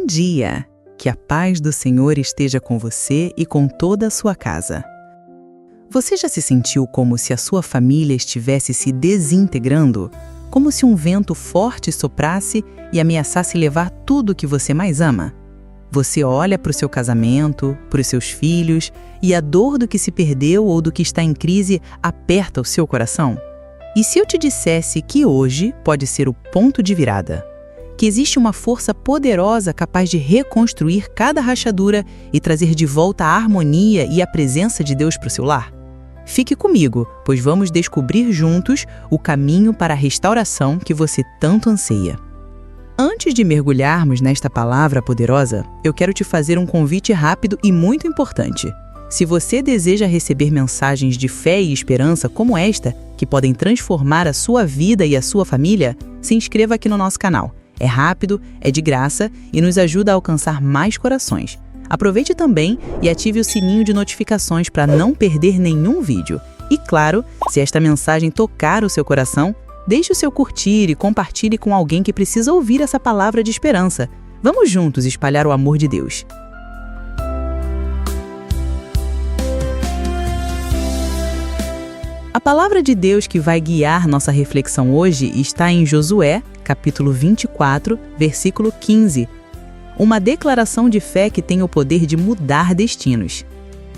Bom dia! Que a paz do Senhor esteja com você e com toda a sua casa. Você já se sentiu como se a sua família estivesse se desintegrando? Como se um vento forte soprasse e ameaçasse levar tudo o que você mais ama? Você olha para o seu casamento, para os seus filhos, e a dor do que se perdeu ou do que está em crise aperta o seu coração? E se eu te dissesse que hoje pode ser o ponto de virada? Que existe uma força poderosa capaz de reconstruir cada rachadura e trazer de volta a harmonia e a presença de Deus para o seu lar? Fique comigo, pois vamos descobrir juntos o caminho para a restauração que você tanto anseia. Antes de mergulharmos nesta palavra poderosa, eu quero te fazer um convite rápido e muito importante. Se você deseja receber mensagens de fé e esperança como esta, que podem transformar a sua vida e a sua família, se inscreva aqui no nosso canal. É rápido, é de graça e nos ajuda a alcançar mais corações. Aproveite também e ative o sininho de notificações para não perder nenhum vídeo. E claro, se esta mensagem tocar o seu coração, deixe o seu curtir e compartilhe com alguém que precisa ouvir essa palavra de esperança. Vamos juntos espalhar o amor de Deus. A palavra de Deus que vai guiar nossa reflexão hoje está em Josué, capítulo 24, versículo 15. Uma declaração de fé que tem o poder de mudar destinos.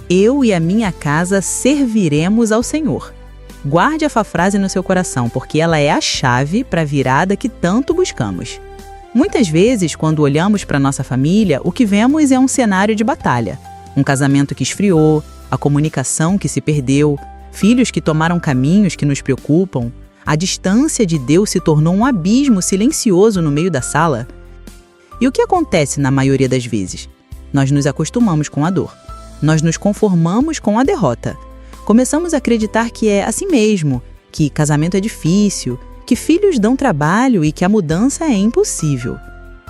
Eu e a minha casa serviremos ao Senhor. Guarde essa frase no seu coração, porque ela é a chave para a virada que tanto buscamos. Muitas vezes, quando olhamos para nossa família, o que vemos é um cenário de batalha. Um casamento que esfriou, a comunicação que se perdeu, filhos que tomaram caminhos que nos preocupam. A distância de Deus se tornou um abismo silencioso no meio da sala. E o que acontece na maioria das vezes? Nós nos acostumamos com a dor. Nós nos conformamos com a derrota. Começamos a acreditar que é assim mesmo, que casamento é difícil, que filhos dão trabalho e que a mudança é impossível.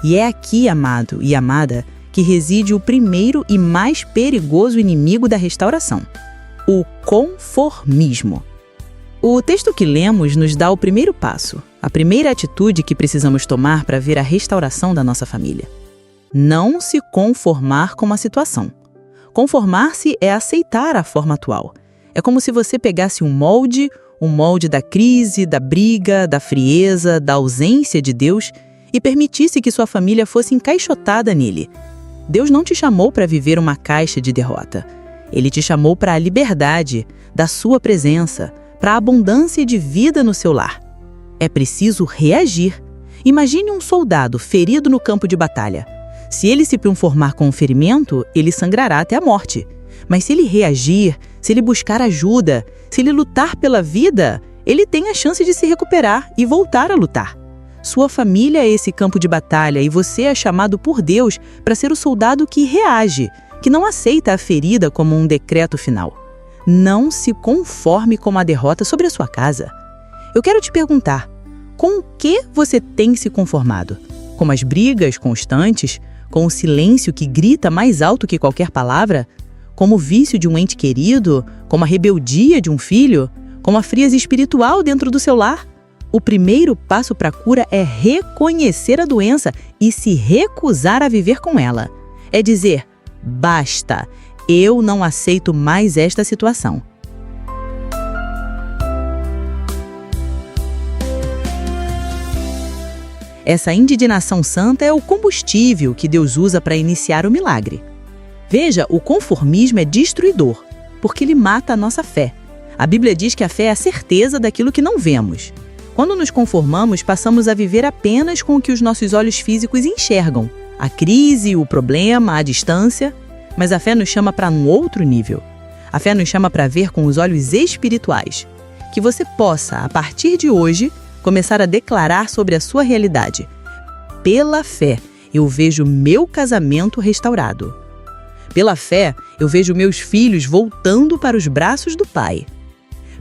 E é aqui, amado e amada, que reside o primeiro e mais perigoso inimigo da restauração: o conformismo. O texto que lemos nos dá o primeiro passo, a primeira atitude que precisamos tomar para ver a restauração da nossa família. Não se conformar com a situação. Conformar-se é aceitar a forma atual. É como se você pegasse um molde da crise, da briga, da frieza, da ausência de Deus, e permitisse que sua família fosse encaixotada nele. Deus não te chamou para viver uma caixa de derrota. Ele te chamou para a liberdade da sua presença, para a abundância de vida no seu lar. É preciso reagir. Imagine um soldado ferido no campo de batalha. Se ele se conformar com o ferimento, ele sangrará até a morte. Mas se ele reagir, se ele buscar ajuda, se ele lutar pela vida, ele tem a chance de se recuperar e voltar a lutar. Sua família é esse campo de batalha e você é chamado por Deus para ser o soldado que reage, que não aceita a ferida como um decreto final. Não se conforme com a derrota sobre a sua casa. Eu quero te perguntar, com o que você tem se conformado? Com as brigas constantes? Com o silêncio que grita mais alto que qualquer palavra? Com o vício de um ente querido? Com a rebeldia de um filho? Com a frieza espiritual dentro do seu lar? O primeiro passo para a cura é reconhecer a doença e se recusar a viver com ela. É dizer: basta, eu não aceito mais esta situação. Essa indignação santa é o combustível que Deus usa para iniciar o milagre. Veja, o conformismo é destruidor, porque ele mata a nossa fé. A Bíblia diz que a fé é a certeza daquilo que não vemos. Quando nos conformamos, passamos a viver apenas com o que os nossos olhos físicos enxergam. A crise, o problema, a distância. Mas a fé nos chama para um outro nível. A fé nos chama para ver com os olhos espirituais. Que você possa, a partir de hoje, começar a declarar sobre a sua realidade. Pela fé, eu vejo meu casamento restaurado. Pela fé, eu vejo meus filhos voltando para os braços do Pai.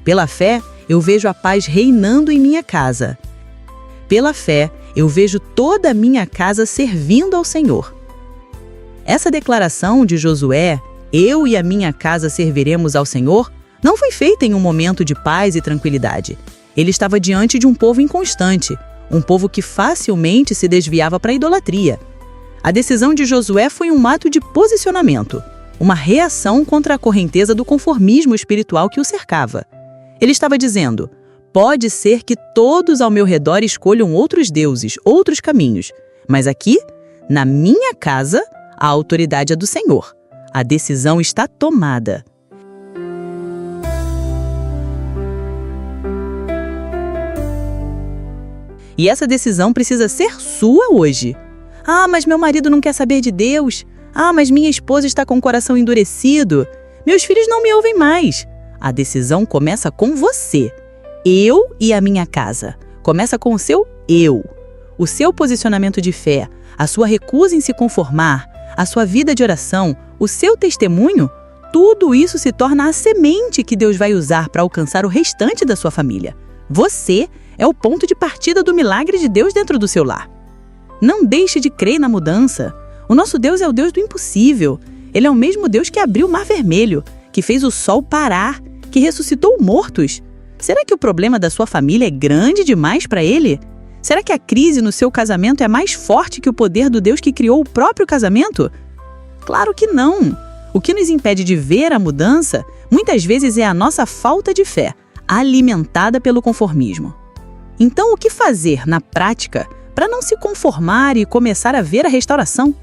Pela fé, eu vejo a paz reinando em minha casa. Pela fé, eu vejo toda a minha casa servindo ao Senhor. Essa declaração de Josué, eu e a minha casa serviremos ao Senhor, não foi feita em um momento de paz e tranquilidade. Ele estava diante de um povo inconstante, um povo que facilmente se desviava para a idolatria. A decisão de Josué foi um ato de posicionamento, uma reação contra a correnteza do conformismo espiritual que o cercava. Ele estava dizendo: pode ser que todos ao meu redor escolham outros deuses, outros caminhos, mas aqui, na minha casa, a autoridade é do Senhor. A decisão está tomada. E essa decisão precisa ser sua hoje. Ah, mas meu marido não quer saber de Deus. Ah, mas minha esposa está com o coração endurecido. Meus filhos não me ouvem mais. A decisão começa com você. Eu e a minha casa. Começa com o seu eu. O seu posicionamento de fé, a sua recusa em se conformar, a sua vida de oração, o seu testemunho, tudo isso se torna a semente que Deus vai usar para alcançar o restante da sua família. Você é o ponto de partida do milagre de Deus dentro do seu lar. Não deixe de crer na mudança. O nosso Deus é o Deus do impossível. Ele é o mesmo Deus que abriu o Mar Vermelho, que fez o sol parar, que ressuscitou mortos. Será que o problema da sua família é grande demais para Ele? Será que a crise no seu casamento é mais forte que o poder do Deus que criou o próprio casamento? Claro que não. O que nos impede de ver a mudança, muitas vezes, é a nossa falta de fé, alimentada pelo conformismo. Então, o que fazer, na prática, para não se conformar e começar a ver a restauração?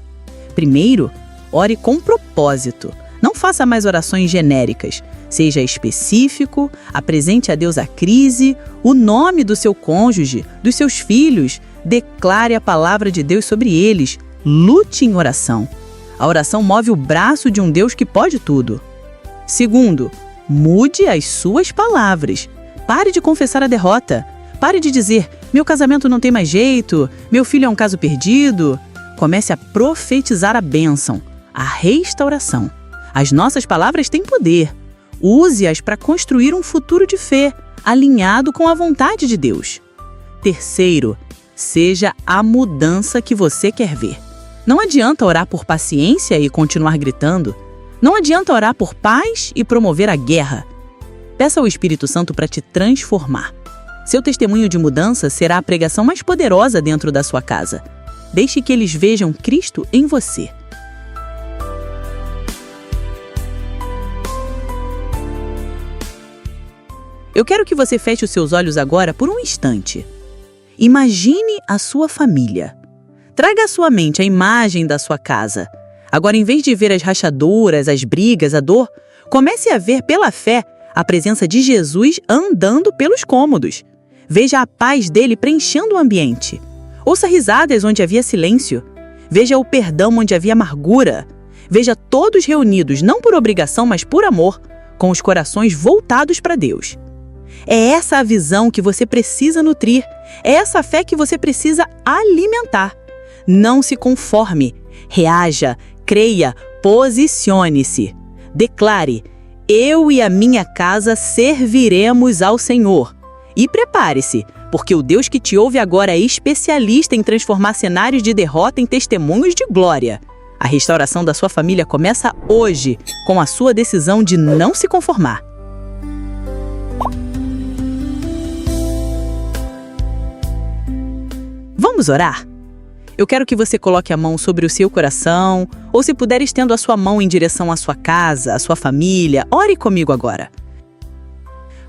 Primeiro, ore com propósito. Não faça mais orações genéricas. Seja específico, apresente a Deus a crise, o nome do seu cônjuge, dos seus filhos, declare a palavra de Deus sobre eles, lute em oração. A oração move o braço de um Deus que pode tudo. Segundo, mude as suas palavras. Pare de confessar a derrota. Pare de dizer: meu casamento não tem mais jeito, meu filho é um caso perdido. Comece a profetizar a bênção, a restauração. As nossas palavras têm poder. Use-as para construir um futuro de fé, alinhado com a vontade de Deus. Terceiro, seja a mudança que você quer ver. Não adianta orar por paciência e continuar gritando. Não adianta orar por paz e promover a guerra. Peça ao Espírito Santo para te transformar. Seu testemunho de mudança será a pregação mais poderosa dentro da sua casa. Deixe que eles vejam Cristo em você. Eu quero que você feche os seus olhos agora por um instante. Imagine a sua família. Traga à sua mente a imagem da sua casa. Agora, em vez de ver as rachaduras, as brigas, a dor, comece a ver pela fé a presença de Jesus andando pelos cômodos. Veja a paz dele preenchendo o ambiente. Ouça risadas onde havia silêncio. Veja o perdão onde havia amargura. Veja todos reunidos, não por obrigação, mas por amor, com os corações voltados para Deus. É essa a visão que você precisa nutrir. É essa a fé que você precisa alimentar. Não se conforme. Reaja, creia, posicione-se. Declare: eu e a minha casa serviremos ao Senhor. E prepare-se, porque o Deus que te ouve agora é especialista em transformar cenários de derrota em testemunhos de glória. A restauração da sua família começa hoje, com a sua decisão de não se conformar. Vamos orar? Eu quero que você coloque a mão sobre o seu coração, ou se puder, estenda a sua mão em direção à sua casa, à sua família. Ore comigo agora.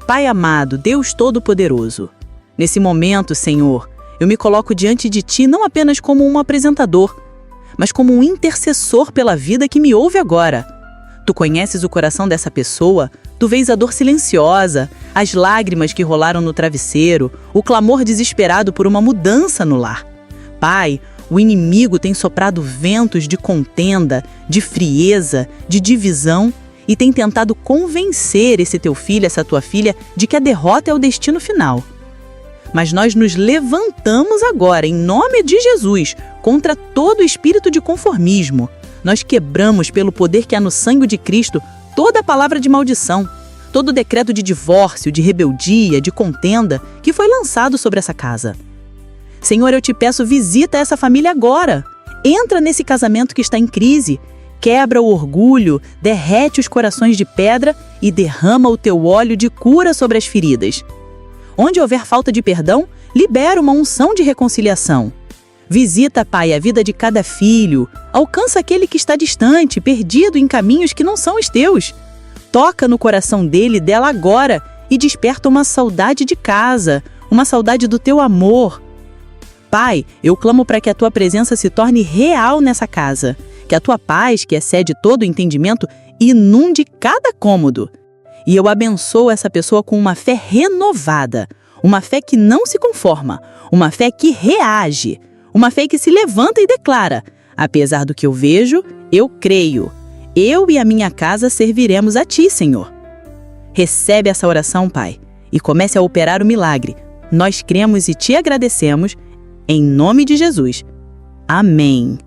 Pai amado, Deus Todo-Poderoso, nesse momento, Senhor, eu me coloco diante de Ti não apenas como um apresentador, mas como um intercessor pela vida que me ouve agora. Tu conheces o coração dessa pessoa, tu vês a dor silenciosa, as lágrimas que rolaram no travesseiro, o clamor desesperado por uma mudança no lar. Pai, o inimigo tem soprado ventos de contenda, de frieza, de divisão e tem tentado convencer esse teu filho, essa tua filha, de que a derrota é o destino final. Mas nós nos levantamos agora, em nome de Jesus, contra todo espírito de conformismo. Nós quebramos, pelo poder que há no sangue de Cristo, toda a palavra de maldição, todo decreto de divórcio, de rebeldia, de contenda que foi lançado sobre essa casa. Senhor, eu te peço, visita essa família agora. Entra nesse casamento que está em crise, quebra o orgulho, derrete os corações de pedra e derrama o teu óleo de cura sobre as feridas. Onde houver falta de perdão, libera uma unção de reconciliação. Visita, Pai, a vida de cada filho. Alcança aquele que está distante, perdido em caminhos que não são os teus. Toca no coração dele e dela agora e desperta uma saudade de casa, uma saudade do teu amor. Pai, eu clamo para que a tua presença se torne real nessa casa, que a tua paz, que excede todo o entendimento, inunde cada cômodo. E eu abençoo essa pessoa com uma fé renovada, uma fé que não se conforma, uma fé que reage, uma fé que se levanta e declara: apesar do que eu vejo, eu creio. Eu e a minha casa serviremos a ti, Senhor. Recebe essa oração, Pai, e comece a operar o milagre. Nós cremos e te agradecemos, em nome de Jesus. Amém.